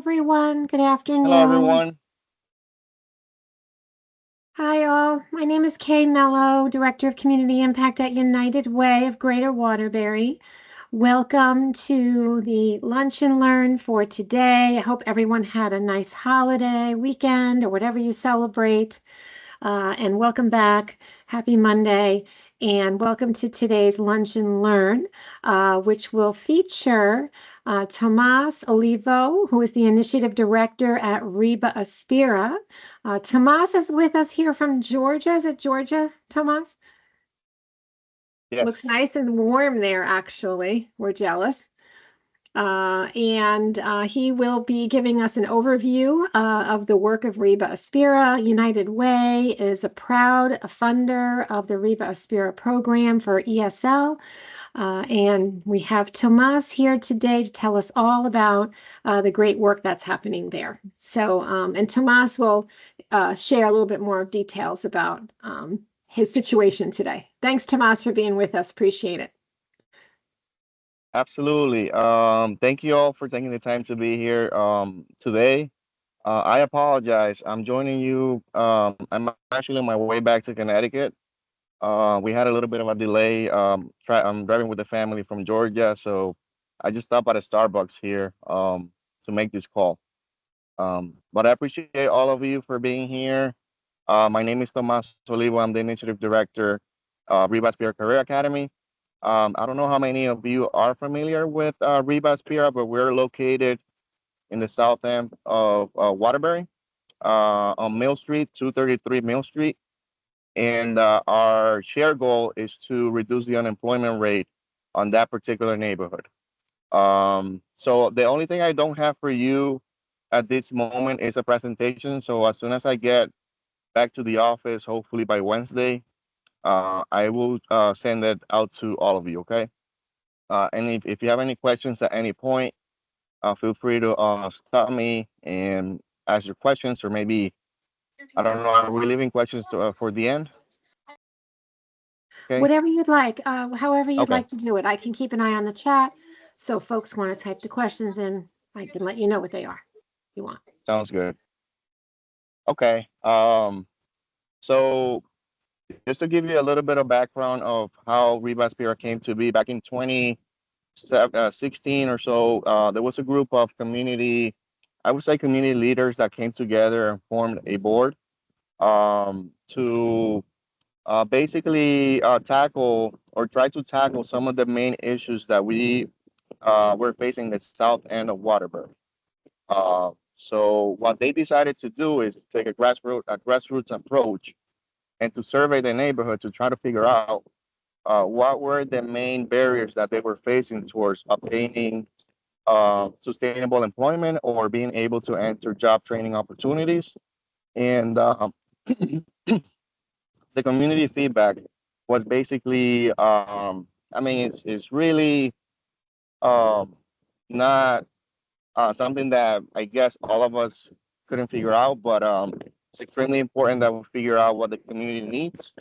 everyone. Good Hello, afternoon. everyone. Hi, all. My name is Kay Mello, Director of Community Impact at United Way of Greater Waterbury. Welcome to the Lunch and Learn for today. I hope everyone had a nice holiday weekend or whatever you celebrate. And welcome back. Happy Monday. And welcome to today's Lunch and Learn, which will feature Tomas Olivo, who is the Initiative Director at RIBA Aspira. Tomas is with us here from Georgia. Is it Georgia, Tomas? Looks Yes, nice and warm there, actually. We're jealous. And he will be giving us an overview of the work of RIBA Aspira. United Way is a proud funder of the RIBA Aspira program for ESL. And we have Tomas here today to tell us all about the great work that's happening there. So, and Tomas will share a little bit more details about his situation today. Thanks, Tomas, for being with us. Appreciate it. absolutely. Thank you all for taking the time to be here today. I apologize. I'm joining you. I'm actually on my way back to Connecticut. We had a little bit of a delay. I'm driving with the family from Georgia, so I just stopped at a Starbucks here to make this call. But I appreciate all of you for being here. My name is Tomas Olivo. I'm the Initiative Director, Riva Aspira Career Academy. I don't know how many of you are familiar with RIBA Aspira, but we're located in the south end of Waterbury on Mill Street, 233 Mill Street. And our share goal is to reduce the unemployment rate on that particular neighborhood. So the only thing I don't have for you at this moment is a presentation. So as soon as I get back to the office, hopefully by Wednesday, I will send it out to all of you, okay? And if you have any questions at any point, feel free to stop me and ask your questions, or maybe, I don't know, are we leaving questions for the end? Okay. Whatever you'd like, however you'd Okay. like to do it. I can keep an eye on the chat. So if folks want to type the questions in, I can let you know what they are if you want. Sounds good. Okay. So just to give you a little bit of background of how Reba Spira came to be back in 2016 or so, there was a group of community, I would say community leaders that came together and formed a board to basically tackle or try to tackle some of the main issues that we were facing the south end of Waterbury. So what they decided to do is take a grassroots approach and to survey the neighborhood to try to figure out what were the main barriers that they were facing towards obtaining sustainable employment or being able to enter job training opportunities. And the community feedback was basically, I mean, it's really um, not something that I guess all of us couldn't figure out, but it's extremely important that we figure out what the community needs.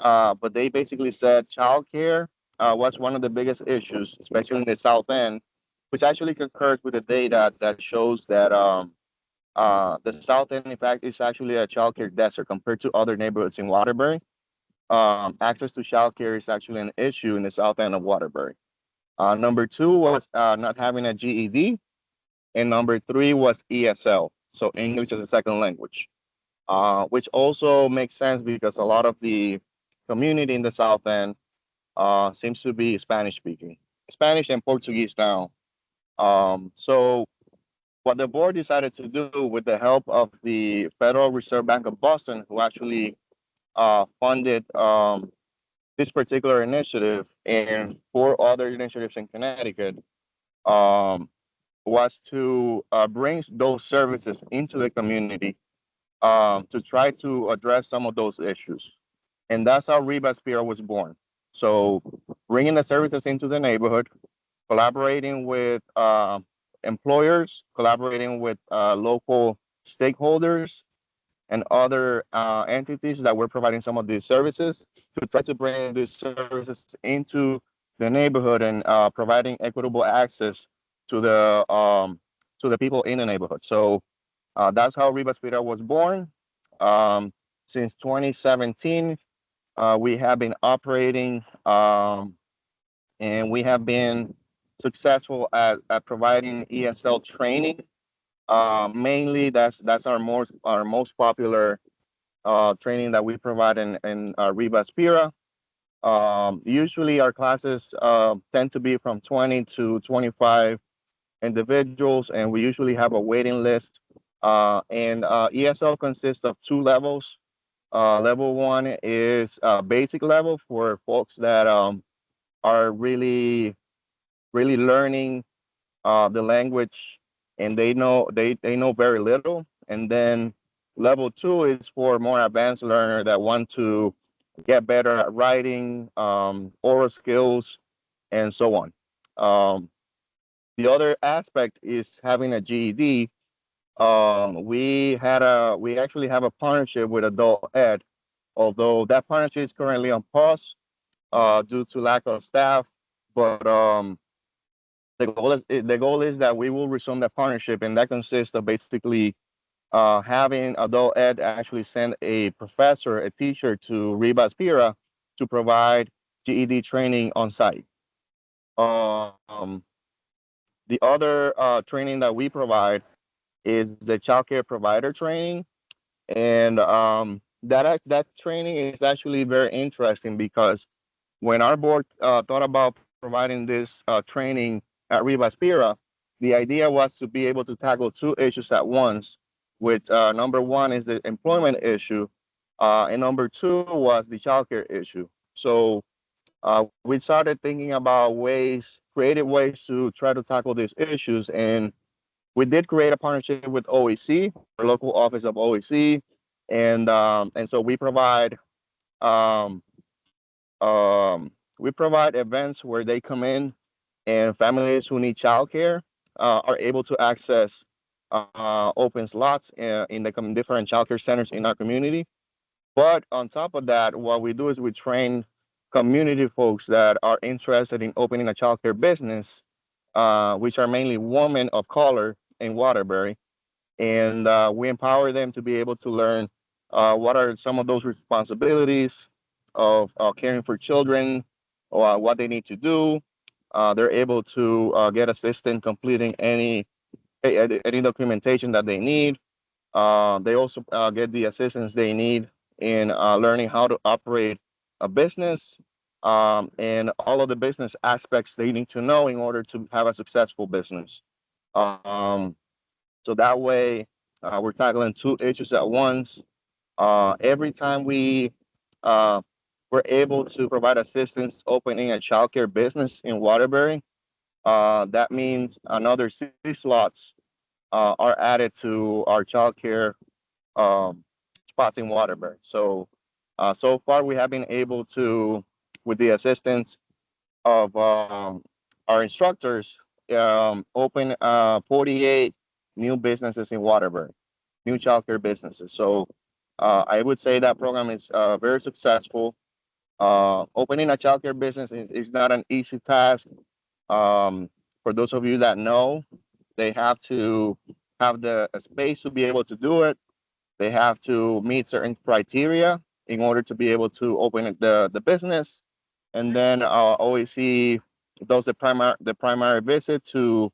But they basically said childcare was one of the biggest issues, especially in the South End, which actually concurs with the data that shows that the South End, in fact, is actually a childcare desert compared to other neighborhoods in Waterbury. Access to childcare is actually an issue in the South End of Waterbury. Number two was not having a GED, and number three was ESL, so English as a second language, which also makes sense because a lot of the community in the South End seems to be Spanish speaking, Spanish and Portuguese now. So what the board decided to do with the help of the Federal Reserve Bank of Boston, who actually funded this particular initiative and four other initiatives in Connecticut, um, was to bring those services into the community to try to address some of those issues. And that's how Reba Spira was born. So bringing the services into the neighborhood, collaborating with employers, collaborating with local stakeholders and other entities that were providing some of these services to try to bring these services into the neighborhood and providing equitable access to the to the people in the neighborhood. So that's how RIBA Aspira was born. Um, since 2017, we have been operating, and we have been successful at providing ESL training. Mainly, that's our most popular training that we provide in RIBA Aspira. Usually, our classes tend to be from 20 to 25 individuals, and we usually have a waiting list. And ESL consists of two levels. Level one is basic level for folks that are really learning the language, and they know very little. And then level two is for more advanced learner that want to get better at writing, oral skills, and so on. Um, the other aspect is having a GED. We actually have a partnership with Adult Ed, although that partnership is currently on pause due to lack of staff. But the goal is that we will resume that partnership, and that consists of basically having Adult Ed actually send a professor, a teacher to RIBA Aspira to provide GED training on site. Um, the other training that we provide is the childcare provider training, and that training is actually very interesting because when our board thought about providing this training at RIBA Aspira, the idea was to be able to tackle two issues at once. Which number one is the employment issue, and number two was the childcare issue. So we started thinking about creative ways to try to tackle these issues, and we did create a partnership with OEC, our local office of OEC, and so um, we provide events where they come in, and families who need childcare are able to access open slots in the different childcare centers in our community. But on top of that, what we do is we train community folks that are interested in opening a childcare business, which are mainly women of color in Waterbury, and we empower them to be able to learn what are some of those responsibilities of caring for children, what they need to do. They're able to get assistance completing any documentation that they need. They also get the assistance they need in learning how to operate a business, and all of the business aspects they need to know in order to have a successful business. Um, so that way, we're tackling two issues at once. Every time uh, we're able to provide assistance opening a childcare business in Waterbury, that means another 6 slots are added to our childcare um, spots in Waterbury. So far we have been able to, with the assistance of our instructors, open 48 new businesses in Waterbury, new childcare businesses. So I would say that program is very successful. Opening a childcare business is not an easy task. Um, for those of you that know, they have to have the space to be able to do it. They have to meet certain criteria in order to be able to open the business, and then OEC does the primary visit to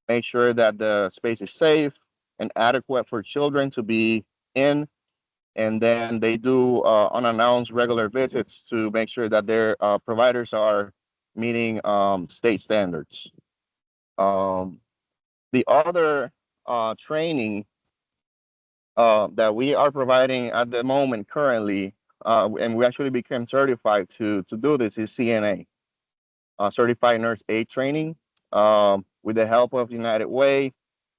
make sure that the space is safe and adequate for children to be in, and then they do unannounced regular visits to make sure that their providers are meeting state standards. Um, the other training that we are providing at the moment currently, and we actually became certified to do this, is CNA, Certified Nurse Aid Training. With the help of United Way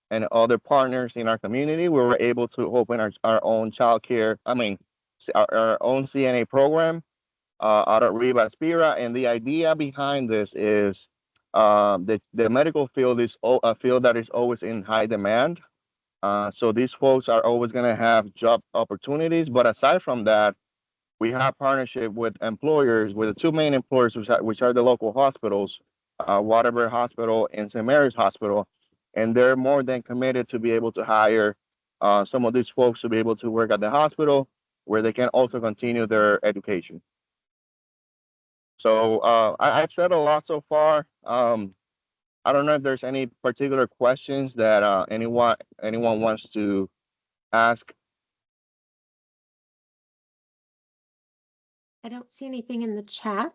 and other partners in our community, we were able to open our own childcare, our own CNA program out at RIBA Aspira. And the idea behind this is the medical field is a field that is always in high demand. So these folks are always going to have job opportunities. But aside from that, we have partnership with employers, with the two main employers, which are the local hospitals, Waterbury Hospital and St. Mary's Hospital. and they're more than committed to be able to hire some of these folks to be able to work at the hospital where they can also continue their education. So I've said a lot so far. I don't know if there's any particular questions that anyone wants to ask. I don't see anything in the chat.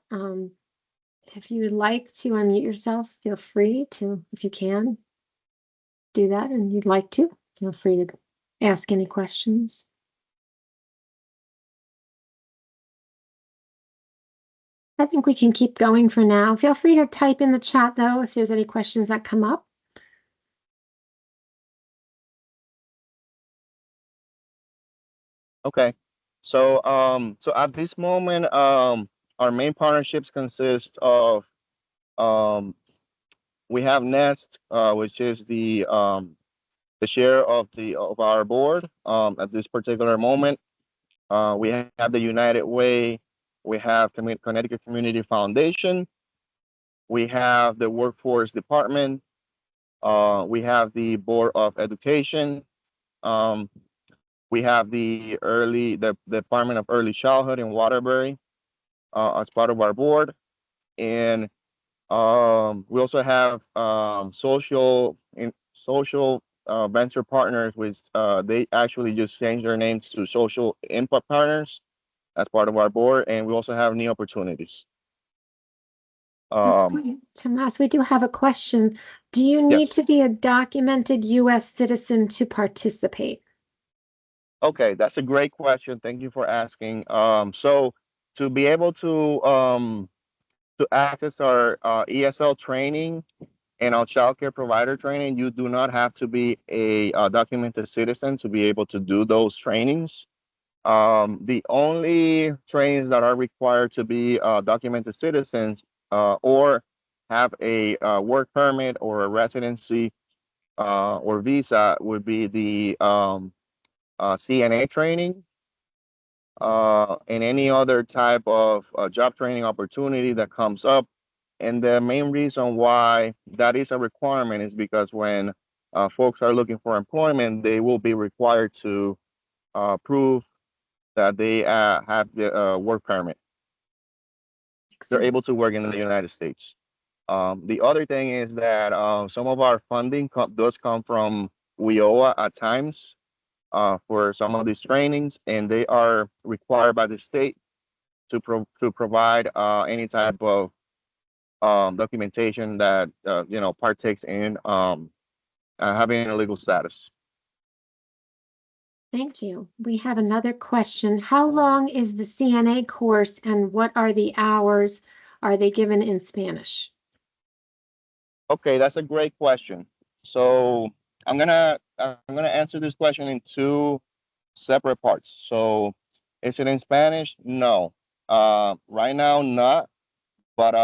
If you would like to unmute yourself, feel free to, if you can do that and you'd like to, feel free to ask any questions. I think we can keep going for now. Feel free to type in the chat though, if there's any questions that come up. Okay. So at this moment, our main partnerships consist of um, we have Nest, which is the share of our board at this particular moment. We have the United Way, we have Connecticut Community Foundation, we have the Workforce Department, we have the Board of Education, um, we have the Department of Early Childhood in Waterbury as part of our board, and we also have social venture partners, which they actually just changed their names to Social Impact Partners as part of our board, and we also have New Opportunities. That's great. Tomas, we do have a question. Do you need Yes. to be a documented U.S. citizen to participate? Okay, that's a great question. Thank you for asking. So to be able to access our ESL training and our childcare provider training, you do not have to be a documented citizen to be able to do those trainings. The only trainings that are required to be documented citizens or have a work permit or a residency or visa would be the CNA training and any other type of job training opportunity that comes up. And the main reason why that is a requirement is because when folks are looking for employment, they will be required to prove that they have the work permit. They're able to work in the United States. The other thing is that some of our funding does come from WIOA at times for some of these trainings, and they are required by the state to provide any type of documentation that partakes in having a legal status. Thank you. We have another question. How long is the CNA course and what are the hours? Are they given in Spanish? Okay, that's a great question. So I'm gonna answer this question in two separate parts. So is it in Spanish? No. Right now, not. But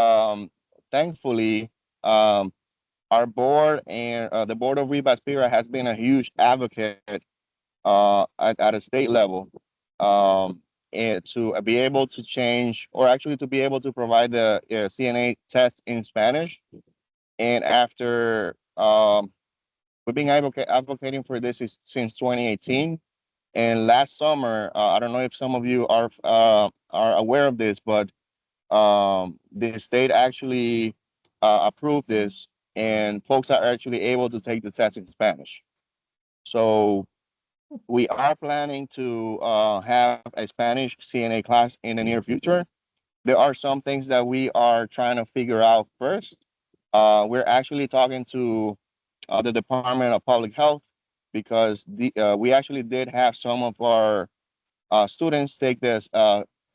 thankfully, our board and the board of RIBA Aspira has been a huge advocate at a state level, and to be able to change, or actually to be able to provide the CNA test in Spanish. And after we've been advocating for this since 2018. And last summer, I don't know if some of you are aware of this, but the state actually approved this, and folks are actually able to take the test in Spanish. So we are planning to have a Spanish CNA class in the near future. There are some things that we are trying to figure out first. We're actually talking to the Department of Public Health because we actually did have some of our students take this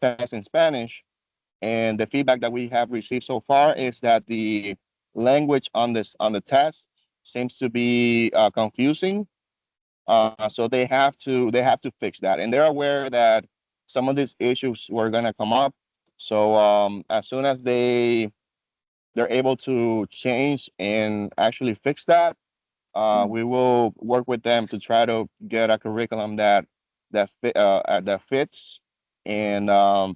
test in Spanish, and the feedback that we have received so far is that the language on the test seems to be confusing. So they have to fix that, and they're aware that some of these issues were going to come up. So as soon as they're able to change and actually fix that, we will work with them to try to get a curriculum that fits and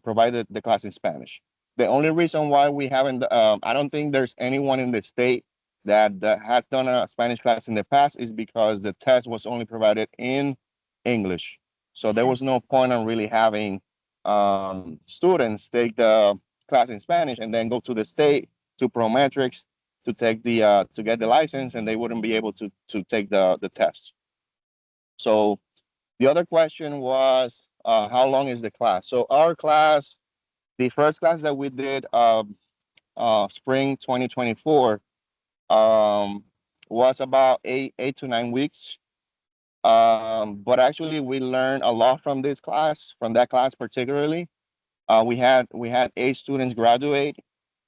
provide the class in Spanish. The only reason why we haven't, I don't think there's anyone in the state that has done a Spanish class in the past is because the test was only provided in English. So there Okay. was no point on really having students take the class in Spanish and then go to the state to Prometrics to take the to get the license, and they wouldn't be able to take the test. So the other question was how long is the class? So our class, the first class that we did, spring 2024, was about 8 to 9 weeks. But actually, we learned a lot from this class, from that class particularly. We had 8 students graduate.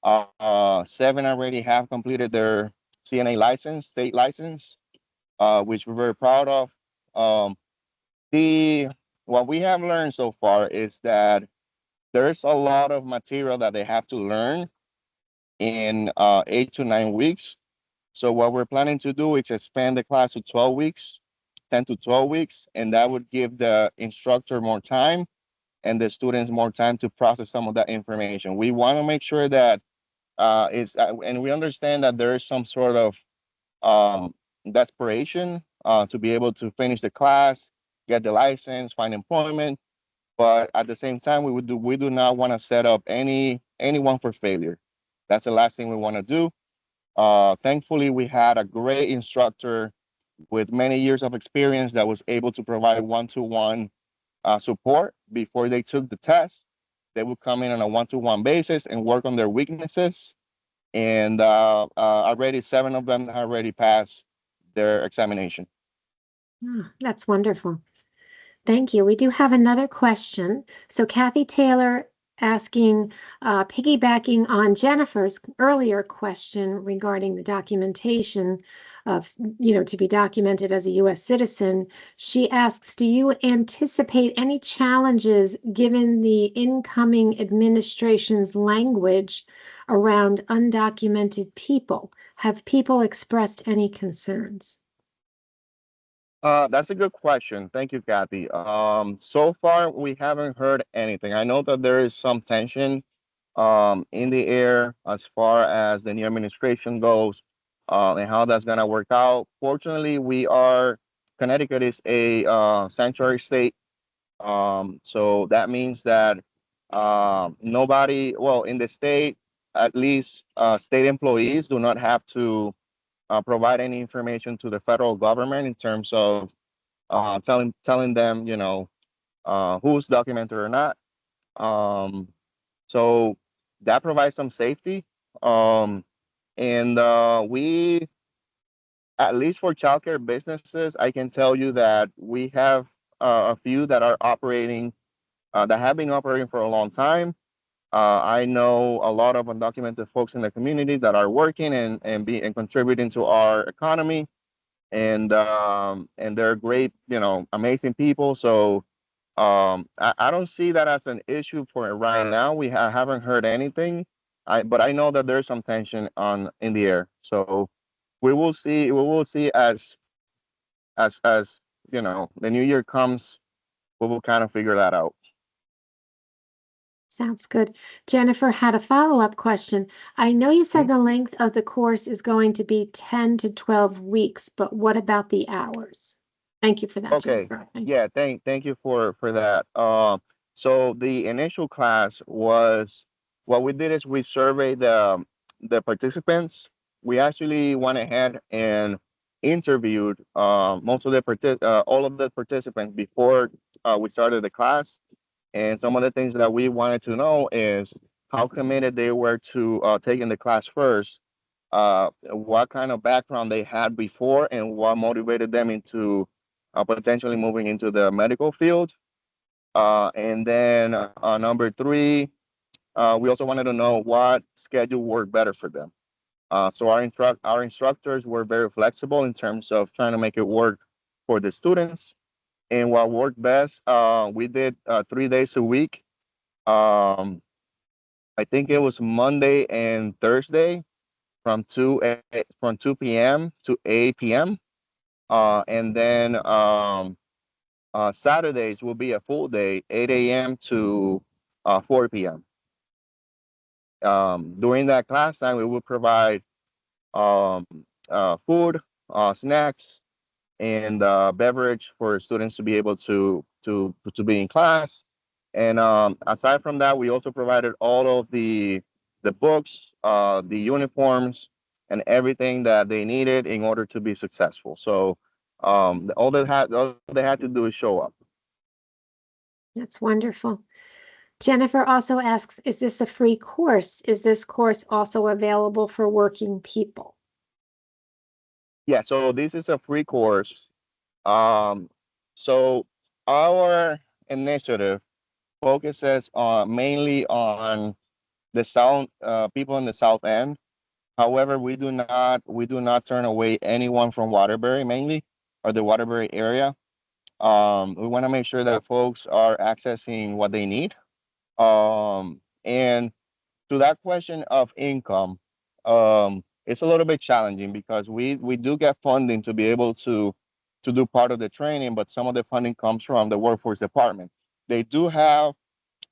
Seven already have completed their CNA license, state license, which we're very proud of. Um, the what we have learned so far is that there's a lot of material that they have to learn in 8 to 9 weeks. So what we're planning to do is expand the class to 12 weeks, 10 to 12 weeks, and that would give the instructor more time and the students more time to process some of that information. We want to make sure that and we understand that there is some sort of um, desperation to be able to finish the class, get the license, find employment. But at the same time, we do not want to set up anyone for failure. That's the last thing we want to do. Thankfully, we had a great instructor with many years of experience that was able to provide one-to-one support before they took the test. They would come in on a one-to-one basis and work on their weaknesses. And already 7 of them have already passed their examination. That's wonderful. Thank you. We do have another question. So Kathy Taylor asking, piggybacking on Jennifer's earlier question regarding the documentation of, to be documented as a U.S. citizen, she asks, do you anticipate any challenges given the incoming administration's language around undocumented people? Have people expressed any concerns? That's a good question. Thank you, Kathy. So far, we haven't heard anything. I know that there is some tension in the air as far as the new administration goes, and how that's going to work out. Fortunately, Connecticut is a sanctuary state. So that means that nobody, well, in the state, at least state employees do not have to provide any information to the federal government in terms of telling them, who's documented or not. Um, so that provides some safety. Um, and at least for childcare businesses, I can tell you that we have a few that are operating, that have been operating for a long time. I know a lot of undocumented folks in the community that are working and contributing to our economy, and they're great, amazing people. So I don't see that as an issue for right now. Haven't heard anything, but I know that there's some tension on in the air. So we will see. We will see as the new year comes. We will kind of figure that out. Sounds good. Jennifer had a follow-up question. I know you said Mhm. the length of the course is going to be 10 to 12 weeks, but what about the hours? Thank you for that, Okay. Jennifer. Thank you. Yeah. Thank you for that. So the initial class was, what we did is we surveyed the participants. We actually went ahead and interviewed all of the participants before we started the class. And some of the things that we wanted to know is how committed they were to taking the class first, what kind of background they had before, and what motivated them into potentially moving into the medical field. And then number three, we also wanted to know what schedule worked better for them. So our instructors were very flexible in terms of trying to make it work for the students. And what worked best, we did 3 days a week. Um, I think it was Monday and Thursday from 2 p.m. to 8 p.m. And then Saturdays will be a full day, 8 a.m. to 4 p.m. During that class time, we will provide um, food, snacks, and beverage for students to be able to be in class. And aside from that, we also provided all of the books, the uniforms, and everything that they needed in order to be successful. So all they had to do is show up. That's wonderful. Jennifer also asks, is this a free course? Is this course also available for working people? Yeah, so this is a free course. Um, so our initiative focuses on mainly on the south people in the south end. However, we do not turn away anyone from Waterbury mainly, or the Waterbury area. We want to make sure that folks are accessing what they need. And to that question of income, it's a little bit challenging because we do get funding to be able to do part of the training, but some of the funding comes from the workforce department. They do have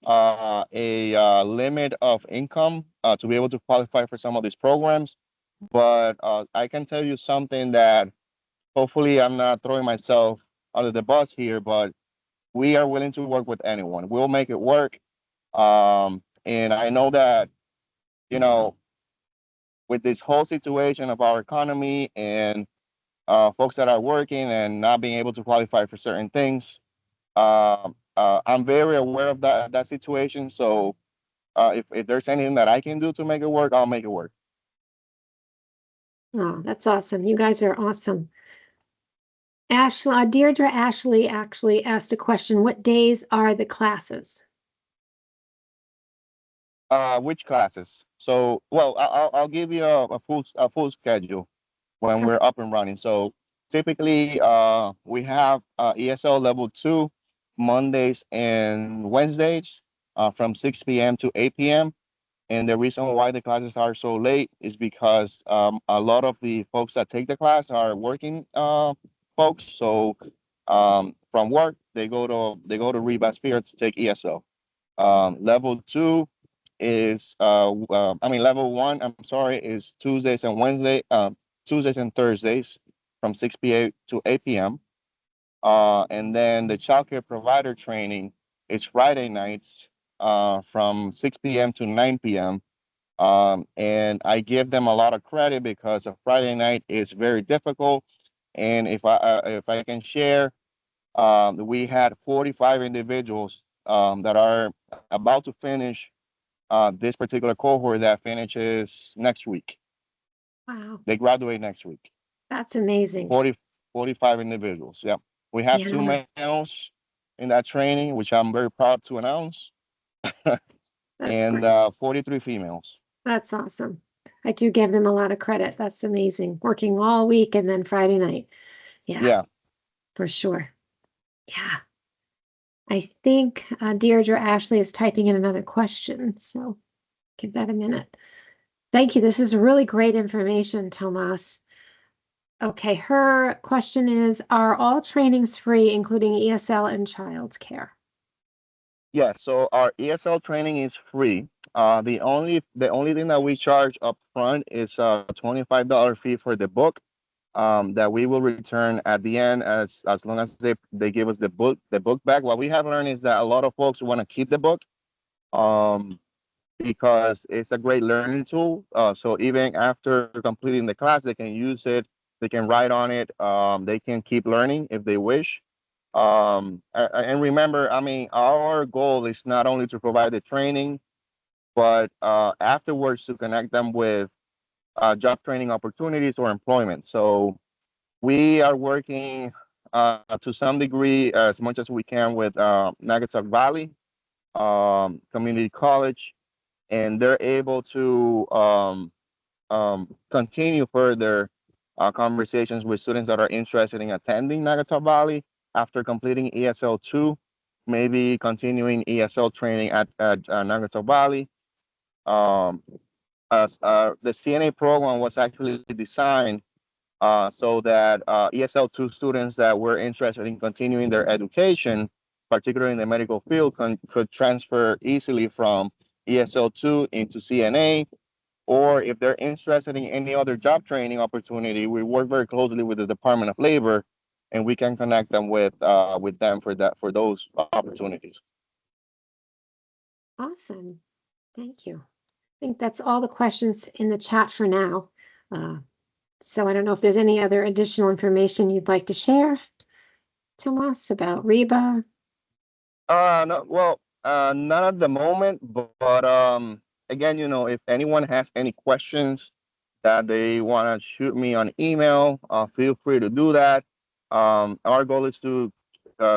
a limit of income to be able to qualify for some of these programs. But I can tell you something that hopefully I'm not throwing myself under the bus here, but we are willing to work with anyone. We'll make it work. And I know that, you know, with this whole situation of our economy and folks that are working and not being able to qualify for certain things, I'm very aware of that situation. So if there's anything that I can do to make it work, I'll make it work. Oh, that's awesome. You guys are awesome. Deirdre Ashley actually asked a question. What days are the classes? Which classes? So, well, I'll give you a full schedule when we're Okay. up and running. So typically, we have ESL level 2 Mondays and Wednesdays from 6 p.m. to 8 p.m. And the reason why the classes are so late is because a lot of the folks that take the class are working folks. So from work, they go to RIBA Aspira to take ESL. Level 2 is level 1. I'm sorry, is Tuesdays and Thursdays from 6 p.m. to 8 p.m. And then the childcare provider training is Friday nights from 6 p.m. to 9 p.m. And I give them a lot of credit because a Friday night is very difficult. And if I can share, we had 45 individuals that are about to finish this particular cohort that finishes next week. Wow, They graduate next week. that's amazing. 40, 45 individuals. Yeah. We have two Yeah, males in that training, which I'm very proud to announce, that's and great. 43 females. That's awesome. I do give them a lot of credit. That's amazing. Working all week and then Friday night. Yeah, Yeah. for sure. Yeah. I think Deirdre Ashley is typing in another question, so give that a minute. Thank you. This is really great information, Tomas. Okay, her question is, are all trainings free, including ESL and childcare? Yeah. So our ESL training is free. The only thing that we charge up front is a $25 fee for the book that we will return at the end as long as they give us the book back. What we have learned is that a lot of folks want to keep the book um, because it's a great learning tool. So even after completing the class, they can use it. They can write on it. They can keep learning if they wish. And remember, I mean, our goal is not only to provide the training, but afterwards to connect them with job training opportunities or employment. So we are working to some degree as much as we can with Naugatuck Valley Community College, and they're able to continue further conversations with students that are interested in attending Naugatuck Valley after completing ESL 2, maybe continuing ESL training at Naugatuck Valley. Um, the CNA program was actually designed so that ESL2 students that were interested in continuing their education, particularly in the medical field, could transfer easily from ESL2 into CNA or if they're interested in any other job training opportunity, we work very closely with the Department of Labor, and we can connect them with them for those opportunities. Awesome. Thank you. I think that's all the questions in the chat for now. So I don't know if there's any other additional information you'd like to share, Tomas, about RIBA. No, well, not at the moment, but again, if anyone has any questions that they want to shoot me on email, feel free to do that. Our goal is to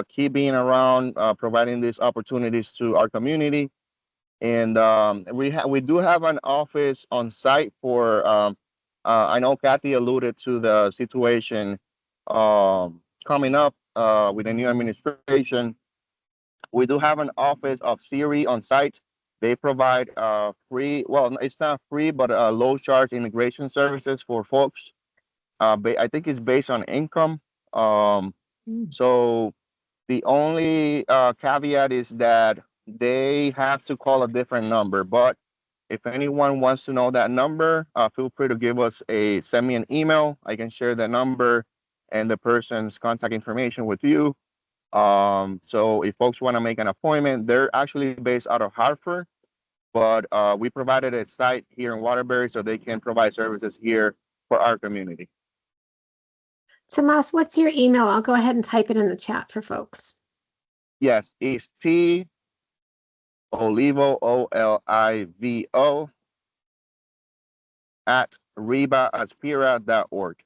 keep being around, providing these opportunities to our community, and we do have an office on site for. I know Kathy alluded to the situation coming up with the new administration. We do have an office of Siri on site. They provide free, well, it's not free, but low charge immigration services for folks. I think it's based on income. So the only caveat is that they have to call a different number. But if anyone wants to know that number, feel free to send me an email. I can share the number and the person's contact information with you. So if folks want to make an appointment, they're actually based out of Hartford, but we provided a site here in Waterbury so they can provide services here for our community. Tomas, what's your email? I'll go ahead and type it in the chat for folks. Yes, it's T Olivo, Olivo, at RIBAAspira.org.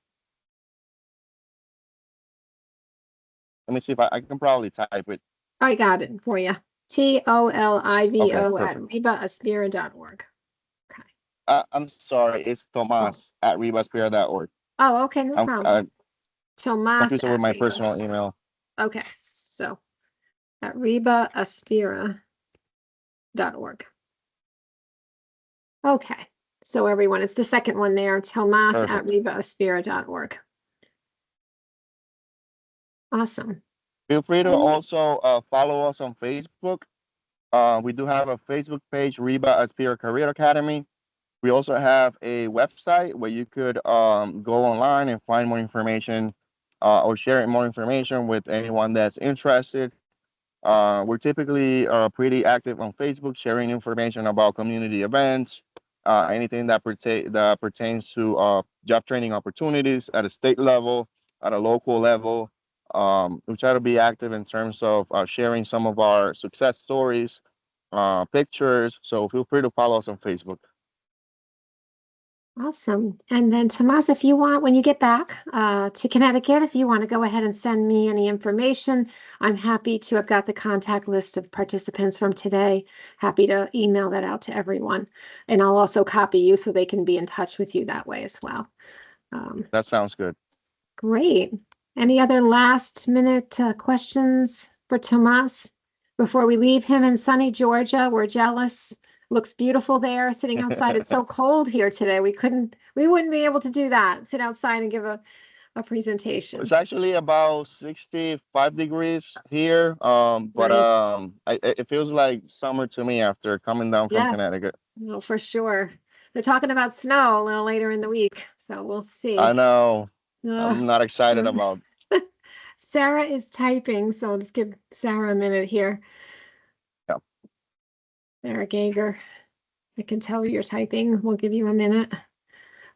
Let me see if I can probably type it. I got it for you. TOLIVO Okay, at RIBAAspira.org. Okay. I'm sorry, it's Tomas at RIBAAspira.org. Oh, okay, no problem. Tomas confused with my personal email. Okay, so at RIBAAspira.org. Okay, so everyone, it's the second one there, Tomas at RIBAAspira.org. Awesome. Feel free to also follow us on Facebook. We do have a Facebook page, RIBA Aspira Career Academy. We also have a website where you could go online and find more information or share more information with anyone that's interested. We're typically pretty active on Facebook, sharing information about community events, anything that pertains to job training opportunities at a state level, at a local level. We try to be active in terms of sharing some of our success stories, pictures. So feel free to follow us on Facebook. Awesome. And then Tomas, if you want, when you get back to Connecticut, if you want to go ahead and send me any information, I'm happy to. I've got the contact list of participants from today. Happy to email that out to everyone. And I'll also copy you so they can be in touch with you that way as well. That sounds good. Great. Any other last minute questions for Tomas before we leave him in sunny Georgia? We're jealous. Looks beautiful there, sitting outside. It's so cold here today. We wouldn't be able to do that, sit outside and give a presentation. It's actually about 65 degrees here, but nice. it feels like summer to me after coming down from Connecticut. No, for sure. They're talking about snow a little later in the week, so we'll see. I know. I'm not excited about. Sarah is typing, so I'll just give Sarah a minute here. Yeah. Sarah Gager, I can tell you're typing. We'll give you a minute.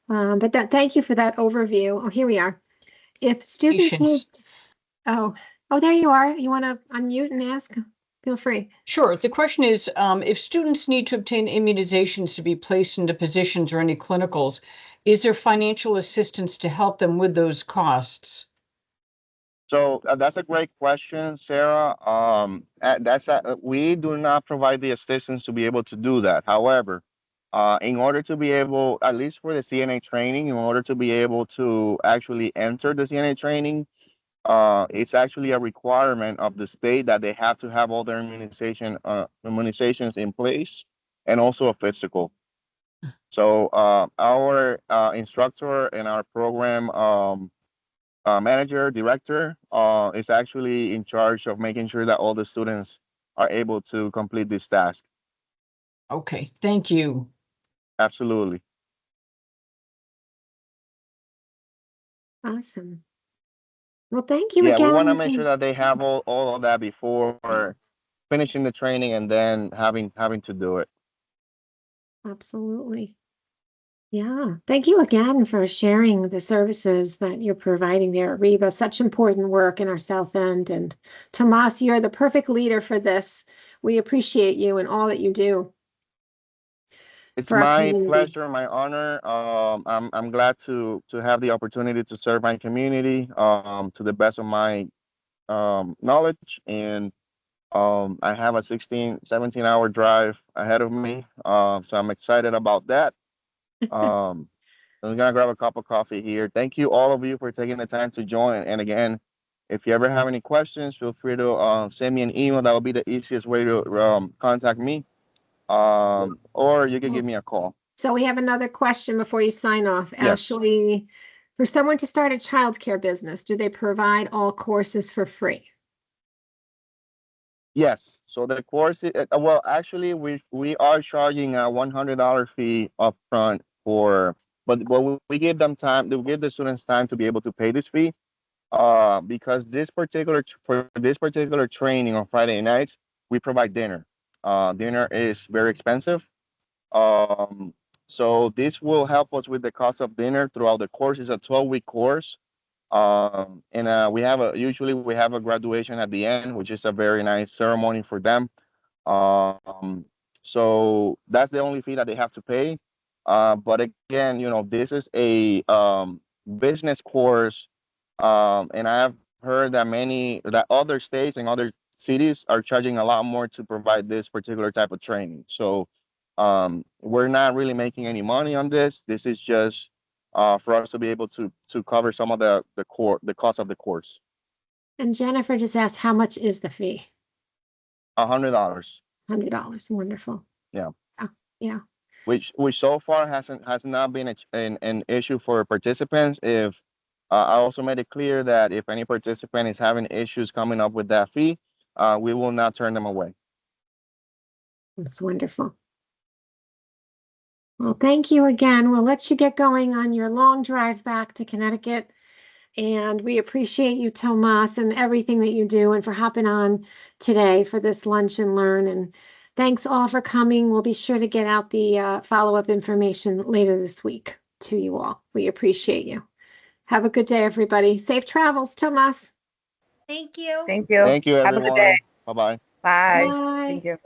But thank you for that overview. Oh, here we are. If students need, oh, there you are. You want to unmute and ask? Feel free. Sure. The question is, if students need to obtain immunizations to be placed into positions or any clinicals, is there financial assistance to help them with those costs? So that's a great question, Sarah. We do not provide the assistance to be able to do that. However, in order to be able, at least for the CNA training, in order to be able to actually enter the CNA training, it's actually a requirement of the state that they have to have all their immunizations in place, and also a physical. So our instructor and our program director is actually in charge of making sure that all the students are able to complete this task. Okay, thank you. Absolutely. Awesome. Well, thank you Yeah, we want to again. make sure that they have all of that before finishing the training and then having to do it. Absolutely. Yeah. Thank you again for sharing the services that you're providing there at RIBA. Such important work in our South End. And Tomas, you're the perfect leader for this. We appreciate you and all that you do It's for our my community. pleasure, my honor. I'm glad to have the opportunity to serve my community to the best of my knowledge, and I have a 17 hour drive ahead of me. So I'm excited about that. Um, I'm gonna grab a cup of coffee here. Thank you, all of you, for taking the time to join. And again, if you ever have any questions, feel free to send me an email. That will be the easiest way to contact me. Or you can give me a call. So we have another question before you sign off. Yes. Ashley, for someone to start a childcare business, do they provide all courses for free? Yes. So the course, well, actually, we are charging a $100 fee upfront for, but we give them time. We give the students time to be able to pay this fee. Because for this particular training on Friday nights, we provide dinner. Dinner is very expensive. Um, so this will help us with the cost of dinner throughout the course. It's a 12-week course. And usually we have a graduation at the end, which is a very nice ceremony for them. Um, so that's the only fee that they have to pay. But again, this is a business course, and I've heard that other states and other cities are charging a lot more to provide this particular type of training. So we're not really making any money on this. This is just for us to be able to cover some of the cost of the course. And Jennifer just asked, how much is the fee? $100. $100. Wonderful. Yeah. Oh, yeah. Which so far has not been an issue for participants. If I also made it clear that if any participant is having issues coming up with that fee, we will not turn them away. That's wonderful. Well, thank you again. We'll let you get going on your long drive back to Connecticut. And we appreciate you, Tomas, and everything that you do and for hopping on today for this lunch and learn. And thanks all for coming. We'll be sure to get out the follow-up information later this week to you all. We appreciate you. Have a good day, everybody. Safe travels, Tomas. Thank you. Thank you. Thank you, Have a good day. everyone. Bye-bye. Bye. Bye. Thank you.